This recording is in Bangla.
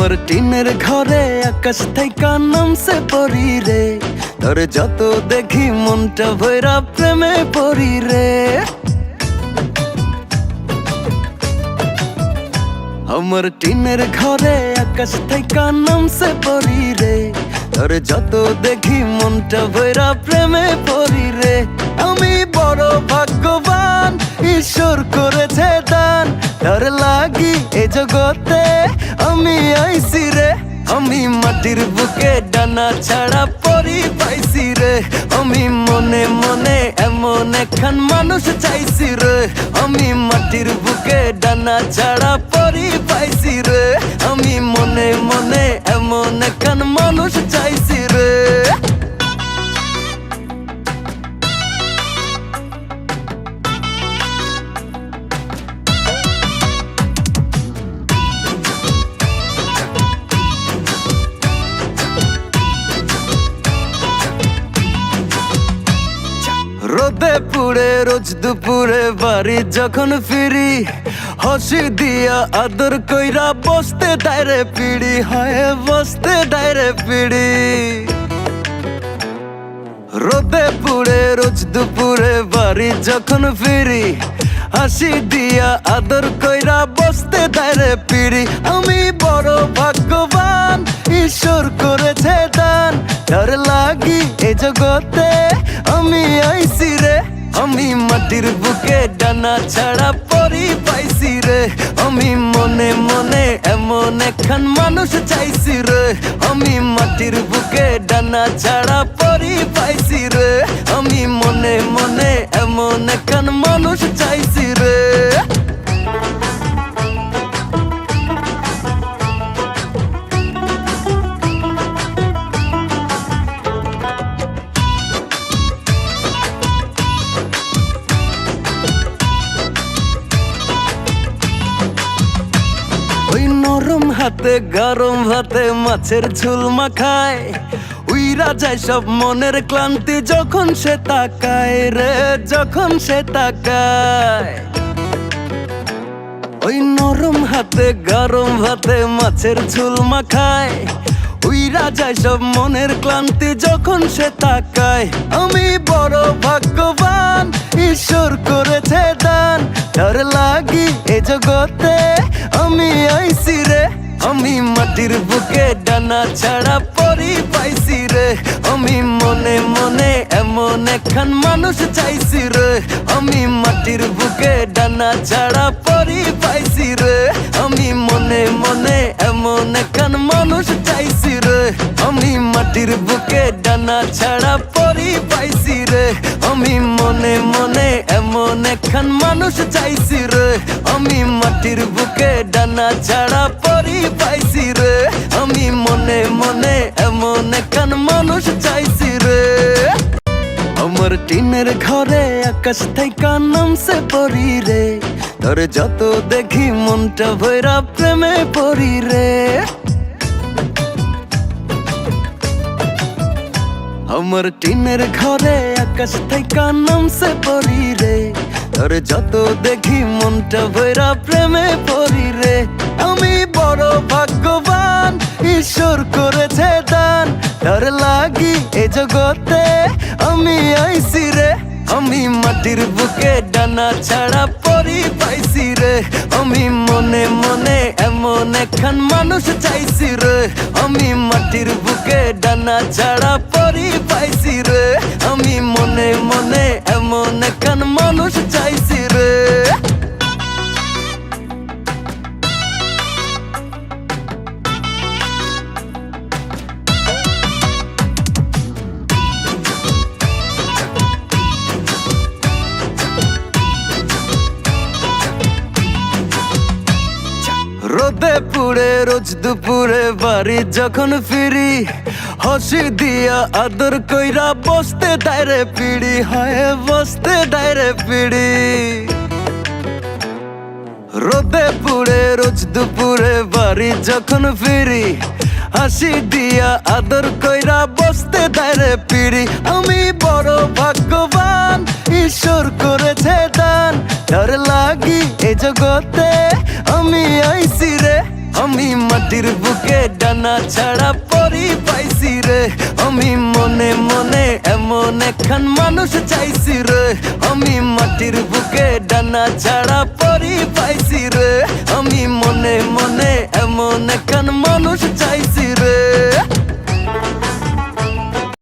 আমার টিনের ঘরে আকাশ থেকে নামছে পরি রে, তোর যত দেখি মনটা ভৈরা প্রেমে পড়ি রে। আমার টিনের ঘরে আকাশ থেকে নামছে পরি রে, তোর যত দেখি মনটা ভৈরা প্রেমে পড়ি রে। আমি বড় ভাগ্যবান, ঈশ্বর করেছে দান, তার লাগি এ জগতে আমি আইছি রে। আমি মাটির বুকে ডানা ছাড়া পরি পাইছি রে, আমি মনে মনে এমন একখান মানুষ চাইছি রে। আমি মাটির বুকে ডানা ছাড়া পরি পাইছি রে, আমি মনে মনে এমন একখান মানুষ চাইছি রে। রোদে পুড়ে রোজ দুপুরে বাড়ি যখন ফিরি, হাসি দিয়া আদর কইরা বসতে ডাইরে পিড়ি, হয় বসতে ডাইরে পিড়ি। রোদে পুড়ে রোজ দুপুরে বাড়ি যখন ফিরি, হাসি দিয়া আদর কইরা বসতে ডাইরে পিড়ি। আমি বড় ভাগ্যবান, ঈশ্বর করেছে দান, তার লাগি এ জগতে আমি আইছি রে। আমি মাটির বুকে ডানা ছাড়া পরি পাইছি রে, আমি মনে মনে এমন একখান মানুষ চাইছি রে। আমি মাটির বুকে ডানা ছাড়া পরি পাইছি রে, আমি মনে মনে এমন একখান মানুষ চাইছি রে। ওই নরম হাতে গরম ভাতে মাছের ঝোল মাখায়, উইরা যায় সব মনের ক্লান্তি যখন সে তাকায় রে, যখন সে তাকায়। ওই নরম হাতে গরম ভাতে মাছের ঝোল মাখায়, উইরা যায় সব মনের ক্লান্তি যখন সে তাকায়। আমি বড় ভাগ্যবান, ঈশ্বর করেছে দান, তার লাগি এ জগতে আমি আইছি রে। আমি মাটির বুকে ডানা ছাড়া পরি পাইছি রে, আমি মনে মনে এমন একখান মানুষ চাইছি রে। আমি মাটির বুকে ডানা ছাড়া পরি পাইছি রে, আমি মনে মনে এমন একখান মানুষ চাইছি রে। আমি মাটির বুকে ডানা ছাড়া পরি পাইছি রে, আমি মনে মনে এমন একখান মানুষ চাইছি রে। আমি মাটির বুকে ডানা ছাড়া পরি পাইছি রে, আমি মনে মনে এমন একখান মানুষ চাইছি রে। আমার টিনের ঘরে আকাশ থেকে নামছে পরি রে, তোর যত দেখি মনটা ভৈরা প্রেমে পড়ি রে। আমার টিনের ঘরে আকাশ থেকে নামছে পরি রে, তোর যত দেখি মনটা ভৈরা প্রেমে পড়ি রে। আমি বড় ভাগ্যবান, ঈশ্বর করেছে দান, তার লাগি এ জগতে আমি আইছি রে। আমি মাটির বুকে ডানা ছাড়া পরি পাইছি রে, আমি মনে মনে এমন একখান মানুষ চাইছি রে। আমি মাটির বুকে ডানা ছাড়া পরি পাইছি রে, আমি মনে মনে এমন একখান মানুষ চাইছি রে। রোদে পুড়ে রোজ দুপুরে বাড়ি যখন ফিরি, হাসি দিয়া আদর কইরা বসতে ডাইরে পিড়ি, হয় বসতে ডাইরে পিড়ি। রোদে পুড়ে রোজ দুপুরে বাড়ি যখন ফিরি, হাসি দিয়া আদর কইরা বসতে ডাইরে পিড়ি। আমি বড় ভাগ্যবান, ঈশ্বর করেছে দান, তার লাগি এ জগতে আমি আইছি রে। আমি মাটির বুকে ডানা ছাড়া পরি পাইছি রে আমি মনে মনে এমন একখান মানুষ চাইছি রে আমি মাটির বুকে ডানা ছাড়া পরি পাইছি রে